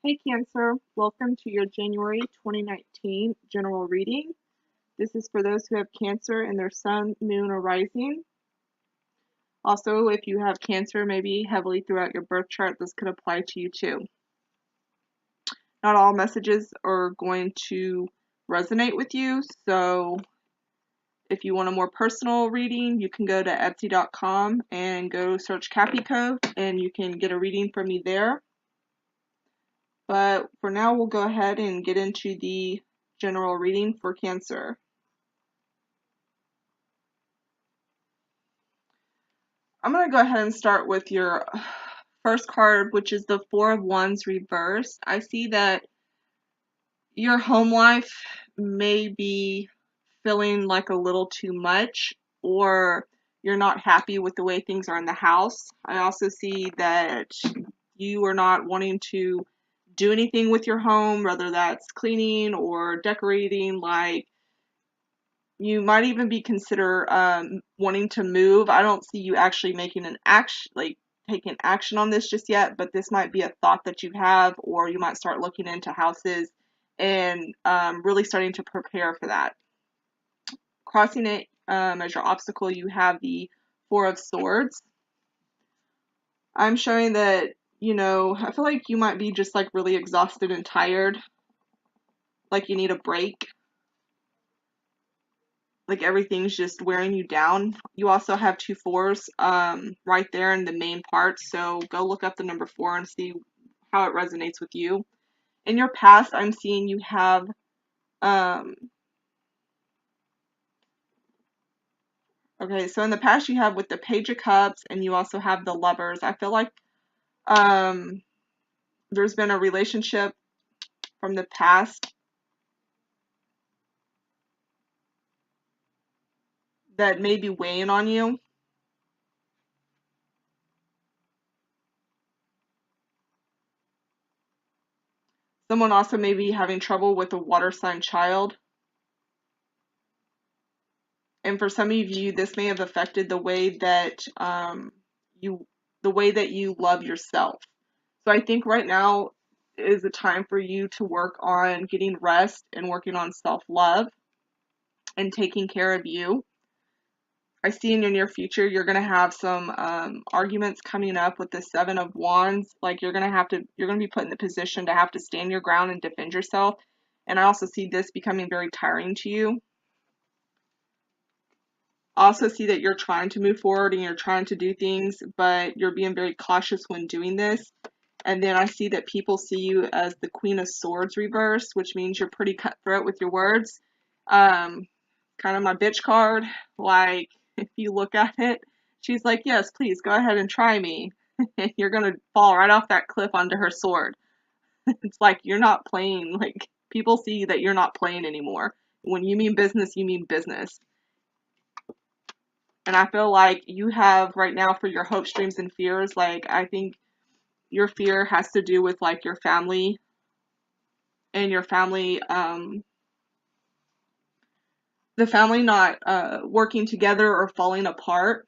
Hey Cancer, welcome to your January 2019 general reading. This is for those who have Cancer in their sun, moon, or rising. Also, if you have Cancer maybe heavily throughout your birth chart, this could apply to you too. Not all messages are going to resonate with you, so if you want a more personal reading, you can go to Etsy.com and go search Cappy Cove and you can get a reading from me there. But for now, we'll go ahead and get into the general reading for Cancer. I'm going to go ahead and start with your first card, which is the Four of Wands reversed. I see that your home life may be feeling like a little too much, or you're not happy with the way things are in the house. I also see that you are not wanting to do anything with your home, whether that's cleaning or decorating. Like, you might even be consider wanting to move. I don't see you actually making an action, like taking action on this just yet, but this might be a thought that you have, or you might start looking into houses and really starting to prepare for that. Crossing it as your obstacle, you have the Four of Swords. I'm showing that, I feel like you might be just like really exhausted and tired, like you need a break. Like everything's just wearing you down. You also have two fours right there in the main part, so go look up the number 4 and see how it resonates with you. In your past, I'm seeing you have okay, so in the past you have with the Page of Cups and you also have the Lovers. I feel like there's been a relationship from the past that may be weighing on you. Someone also may be having trouble with a water sign child. And for some of you, this may have affected the way that you love yourself. So I think right now is a time for you to work on getting rest and working on self-love and taking care of you. I see in your near future you're gonna have some arguments coming up with the Seven of Wands. Like you're gonna be put in the position to have to stand your ground and defend yourself. And I also see this becoming very tiring to you. Also see that you're trying to move forward and you're trying to do things, but you're being very cautious when doing this. And then I see that people see you as the Queen of Swords reversed, which means you're pretty cutthroat with your words. Kind of my bitch card. Like, if you look at it, she's like, yes, please go ahead and try me. And you're going to fall right off that cliff onto her sword. It's like you're not playing. Like, people see that you're not playing anymore. When you mean business, you mean business. And I feel like you have right now for your hopes, dreams, and fears, like, I think your fear has to do with, like, your family and your family, the family not working together or falling apart.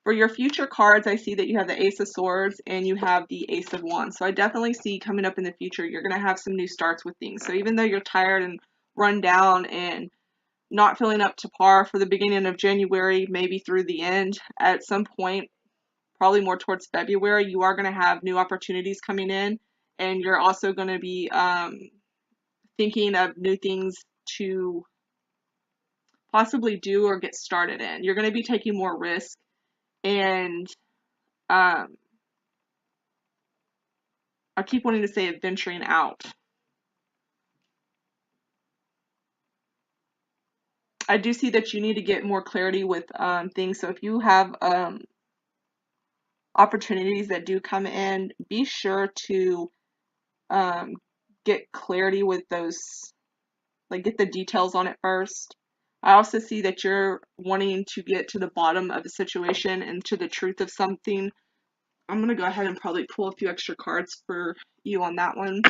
For your future cards, I see that you have the Ace of Swords and you have the Ace of Wands. So I definitely see coming up in the future, you're going to have some new starts with things. So even though you're tired and run down and not feeling up to par for the beginning of January, maybe through the end, at some point, probably more towards February, you are going to have new opportunities coming in, and you're also going to be thinking of new things to possibly do or get started in. You're going to be taking more risk, and um, I keep wanting to say venturing out. I do see that you need to get more clarity with things. So if you have opportunities that do come in, be sure to um, get clarity with those, like get the details on it first. I also see that you're wanting to get to the bottom of a situation and to the truth of something. I'm going to go ahead and probably pull a few extra cards for you on that one.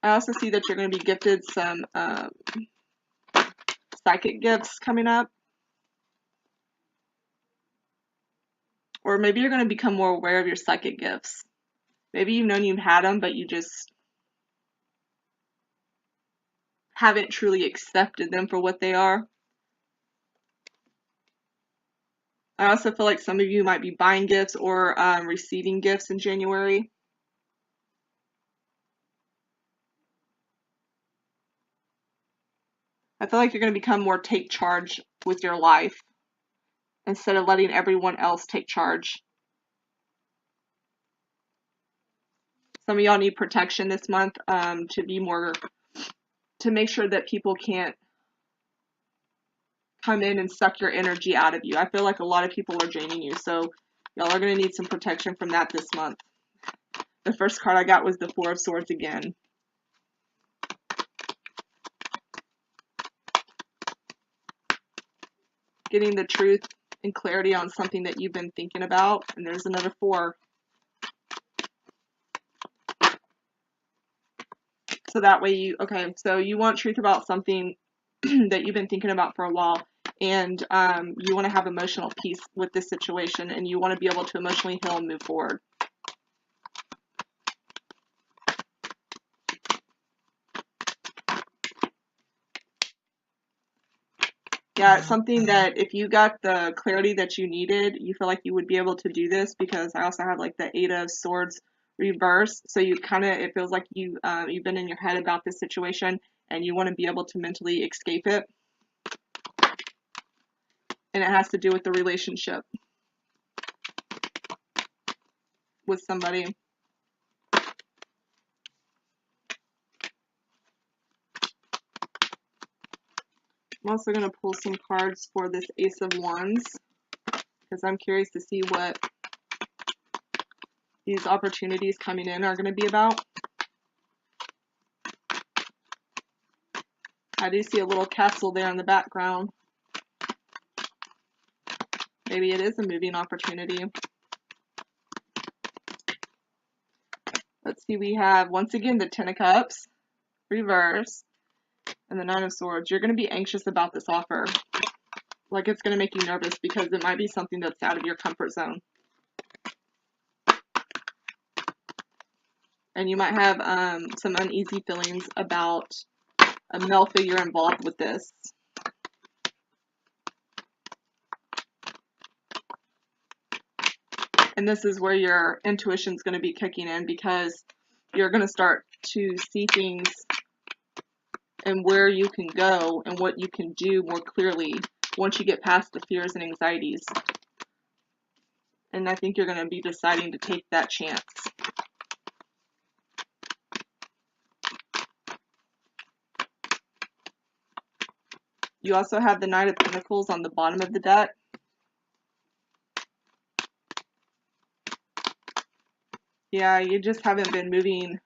I also see that you're going to be gifted some psychic gifts coming up. Or maybe you're going to become more aware of your psychic gifts. Maybe you've known you've had them, but you just haven't truly accepted them for what they are. I also feel like some of you might be buying gifts or receiving gifts in January. I feel like you're going to become more take charge with your life instead of letting everyone else take charge. Some of y'all need protection this month to make sure that people can't come in and suck your energy out of you. I feel like a lot of people are draining you, so y'all are going to need some protection from that this month. The first card I got was the Four of Swords again. Getting the truth and clarity on something that you've been thinking about, and there's another 4. So that way so you want truth about something that you've been thinking about for a while, and you want to have emotional peace with this situation, and you want to be able to emotionally heal and move forward. Yeah, it's something that if you got the clarity that you needed, you feel like you would be able to do this, because I also have like the 8 of Swords reversed. So it feels like you've been in your head about this situation and you want to be able to mentally escape it. And it has to do with the relationship with somebody. I'm also going to pull some cards for this Ace of Wands, because I'm curious to see what these opportunities coming in are going to be about. I do see a little castle there in the background. Maybe it is a moving opportunity. Let's see, we have, once again, the 10 of Cups, reverse, and the 9 of Swords. You're going to be anxious about this offer. Like, it's going to make you nervous because it might be something that's out of your comfort zone. And you might have some uneasy feelings about a male figure involved with this. And this is where your intuition is going to be kicking in, because you're going to start to see things and where you can go and what you can do more clearly once you get past the fears and anxieties. And I think you're going to be deciding to take that chance. You also have the Knight of Pentacles on the bottom of the deck. Yeah, you just haven't been moving.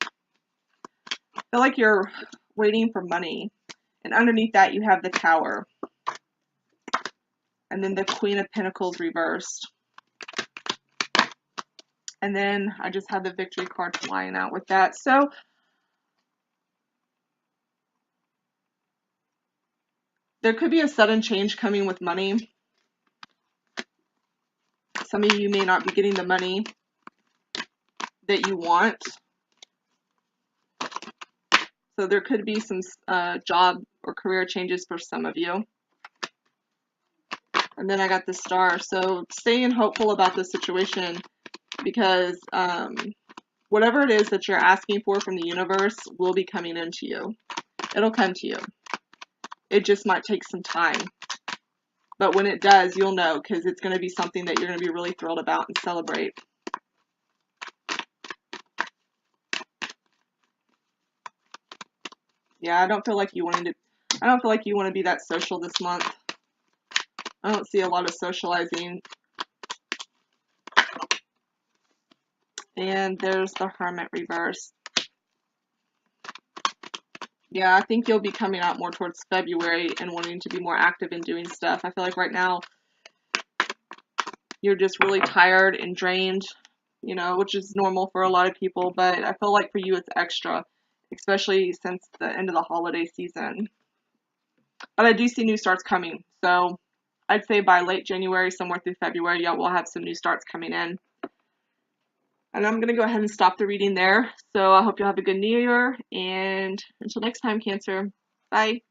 I feel like you're waiting for money. And underneath that, you have the Tower. And then the Queen of Pentacles reversed. And then I just had the Victory card flying out with that. So there could be a sudden change coming with money. Some of you may not be getting the money that you want. So there could be some job or career changes for some of you. And then I got the Star. So staying hopeful about the situation, because whatever it is that you're asking for from the universe will be coming into you. It'll come to you. It just might take some time. But when it does, you'll know, because it's going to be something that you're going to be really thrilled about and celebrate. Yeah, I don't feel like you want to be that social this month. I don't see a lot of socializing. And there's the Hermit reverse. Yeah, I think you'll be coming out more towards February and wanting to be more active in doing stuff. I feel like right now you're just really tired and drained, you know, which is normal for a lot of people, but I feel like for you it's extra, especially since the end of the holiday season. But I do see new starts coming, so I'd say by late January, somewhere through February, yeah, we'll have some new starts coming in. And I'm going to go ahead and stop the reading there. So I hope you'll have a good New Year. And until next time, Cancer. Bye.